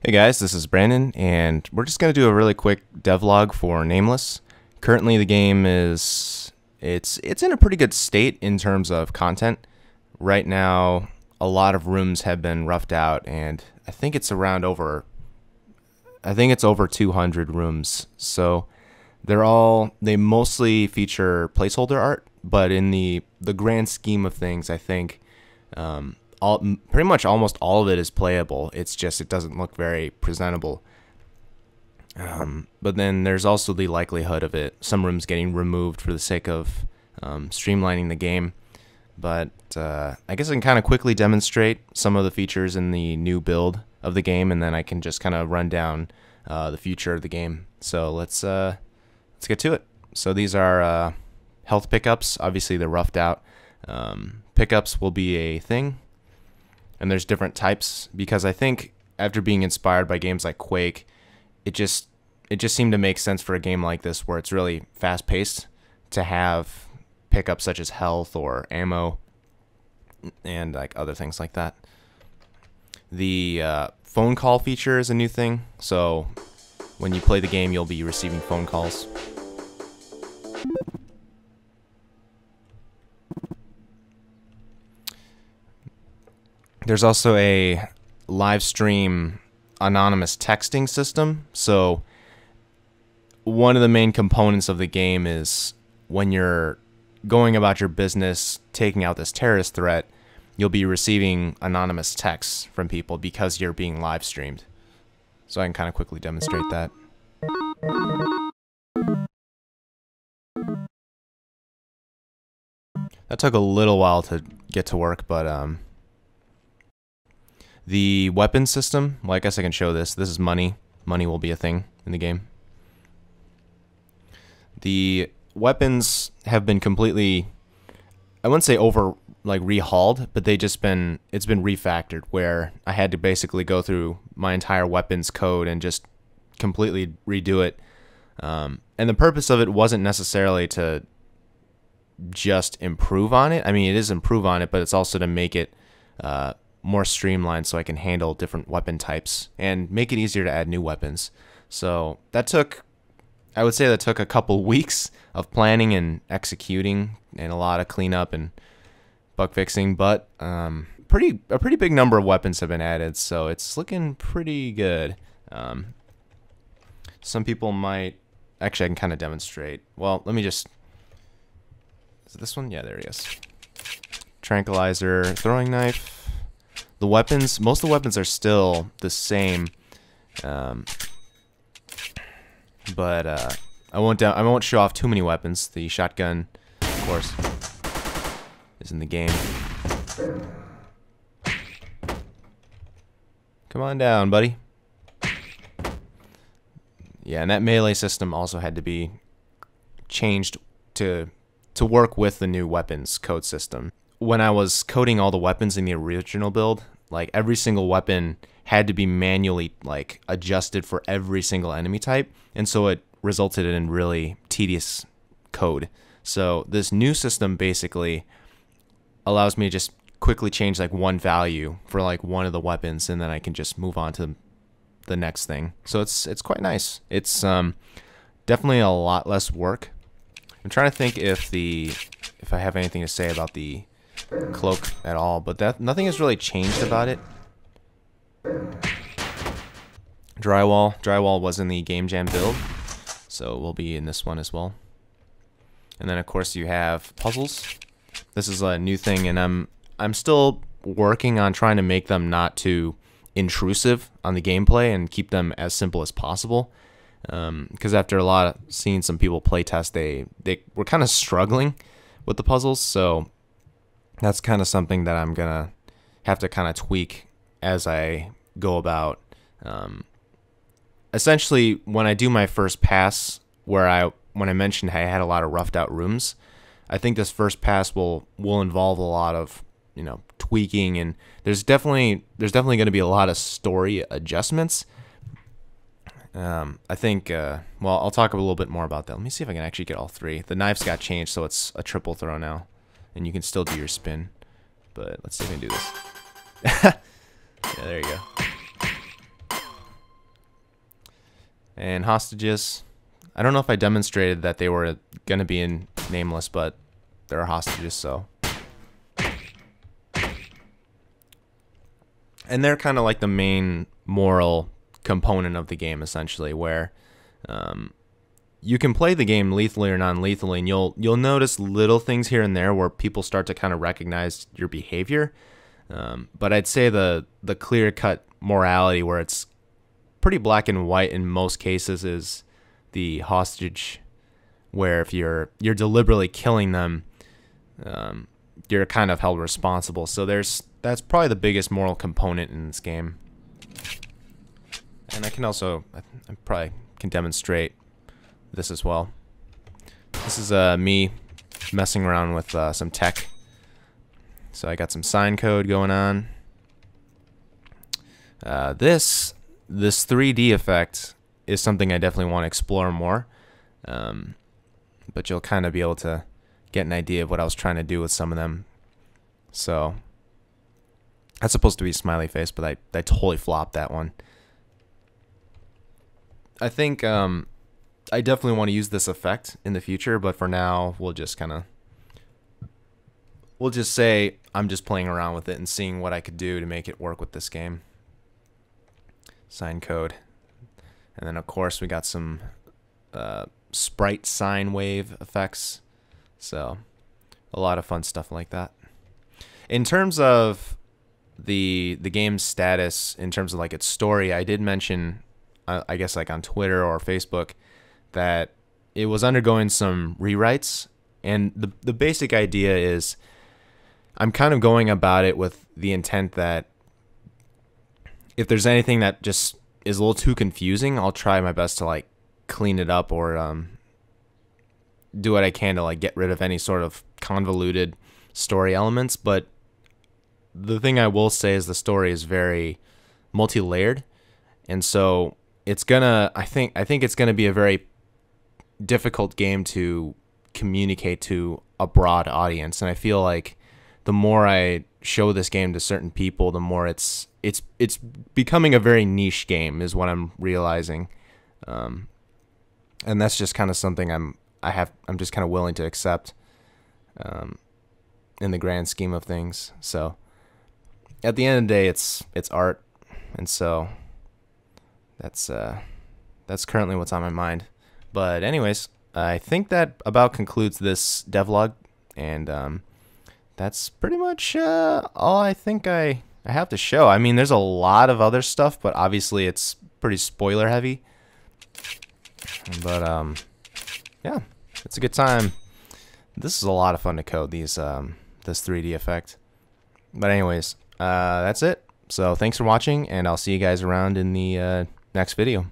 Hey guys, this is Brandon, and we're just going to do a really quick devlog for Nameless. Currently the game is, it's in a pretty good state in terms of content. Right now, a lot of rooms have been roughed out, and I think it's over 200 rooms. So they mostly feature placeholder art, but in the grand scheme of things, I think pretty much almost all of it is playable. It's just it doesn't look very presentable. But then there's also the likelihood of some rooms getting removed for the sake of streamlining the game. But I guess I can kind of quickly demonstrate some of the features in the new build of the game, and then I can just kind of run down the future of the game. So let's get to it. So these are health pickups. Obviously they're roughed out. Pickups will be a thing. And there's different types, because I think after being inspired by games like Quake, it just seemed to make sense for a game like this where it's really fast paced to have pickups such as health or ammo and like other things like that. The phone call feature is a new thing, so when you play the game you'll be receiving phone calls. There's also a live stream anonymous texting system. So one of the main components of the game is when you're going about your business, taking out this terrorist threat, you'll be receiving anonymous texts from people because you're being live streamed. So I can kind of quickly demonstrate that. That took a little while to get to work, but the weapon system, well, I guess I can show this. This is money. Money will be a thing in the game. The weapons have been completely, I wouldn't say rehauled, but it's been refactored, where I had to basically go through my entire weapons code and just completely redo it. And the purpose of it wasn't necessarily to just improve on it. I mean, it is improve on it, but it's also to make it more streamlined so I can handle different weapon types and make it easier to add new weapons. So I would say that took a couple weeks of planning and executing and a lot of cleanup and bug fixing, but a pretty big number of weapons have been added, so it's looking pretty good. Some people might, actually I can kind of demonstrate. Well, let me just, is it this one? Yeah, there it is. Tranquilizer, throwing knife. The weapons, most of the weapons are still the same, but I won't show off too many weapons. The shotgun, of course, is in the game. Come on down, buddy. Yeah, and that melee system also had to be changed to work with the new weapons code system. When I was coding all the weapons in the original build, like every single weapon had to be manually like adjusted for every single enemy type, and so it resulted in really tedious code. So this new system basically allows me to just quickly change like one value for like one of the weapons, and then I can just move on to the next thing. So it's quite nice. It's definitely a lot less work. I'm trying to think if I have anything to say about the cloak at all, but nothing has really changed about it. Drywall was in the Game Jam build, so it will be in this one as well. And then of course you have puzzles. This is a new thing, and I'm still working on trying to make them not too intrusive on the gameplay and keep them as simple as possible. Because after seeing some people play test, they were kind of struggling with the puzzles, so that's kind of something that I'm gonna have to kind of tweak as I go about. Essentially, when I do my first pass, when I mentioned I had a lot of roughed out rooms, I think this first pass will involve a lot of tweaking, and there's definitely going to be a lot of story adjustments. I think well, I'll talk a little bit more about that. Let me see if I can actually get all three. The knives got changed, so it's a triple throw now. And you can still do your spin, but let's see if I can do this. Yeah, there you go. And hostages, I don't know if I demonstrated that they were going to be in Nameless, but there are hostages, so. And they're kind of like the main moral component of the game, essentially, where you can play the game lethally or non-lethally, and you'll notice little things here and there where people start to kind of recognize your behavior. But I'd say the clear-cut morality, where it's pretty black and white in most cases, is the hostage, where if you're deliberately killing them, you're kind of held responsible. So that's probably the biggest moral component in this game. And I can also, I probably can demonstrate this as well. This is me messing around with some tech. So I got some sign code going on. This 3D effect is something I definitely want to explore more. But you'll kind of be able to get an idea of what I was trying to do with some of them. So that's supposed to be a smiley face, but I totally flopped that one. I think I definitely want to use this effect in the future, but for now we'll just say I'm just playing around with it and seeing what I could do to make it work with this game. Sign code. And then of course we got some sprite sine wave effects. So a lot of fun stuff like that. In terms of the game's status, in terms of like its story, I did mention, I guess like on Twitter or Facebook, that it was undergoing some rewrites, and the basic idea is I'm kind of going about it with the intent that if there's anything that just is a little too confusing, I'll try my best to like clean it up or do what I can to like get rid of any sort of convoluted story elements. But the thing I will say is the story is very multi-layered, and so it's gonna I think it's gonna be a very difficult game to communicate to a broad audience. And I feel like the more I show this game to certain people, the more it's becoming a very niche game, is what I'm realizing. And that's just kind of something I'm just kind of willing to accept in the grand scheme of things. So at the end of the day, it's art, and so that's currently what's on my mind. But anyways, I think that about concludes this devlog, and that's pretty much all I think I have to show. I mean, there's a lot of other stuff, but obviously it's pretty spoiler heavy. But yeah, it's a good time. This is a lot of fun to code, this 3D effect. But anyways, that's it. So thanks for watching, and I'll see you guys around in the next video.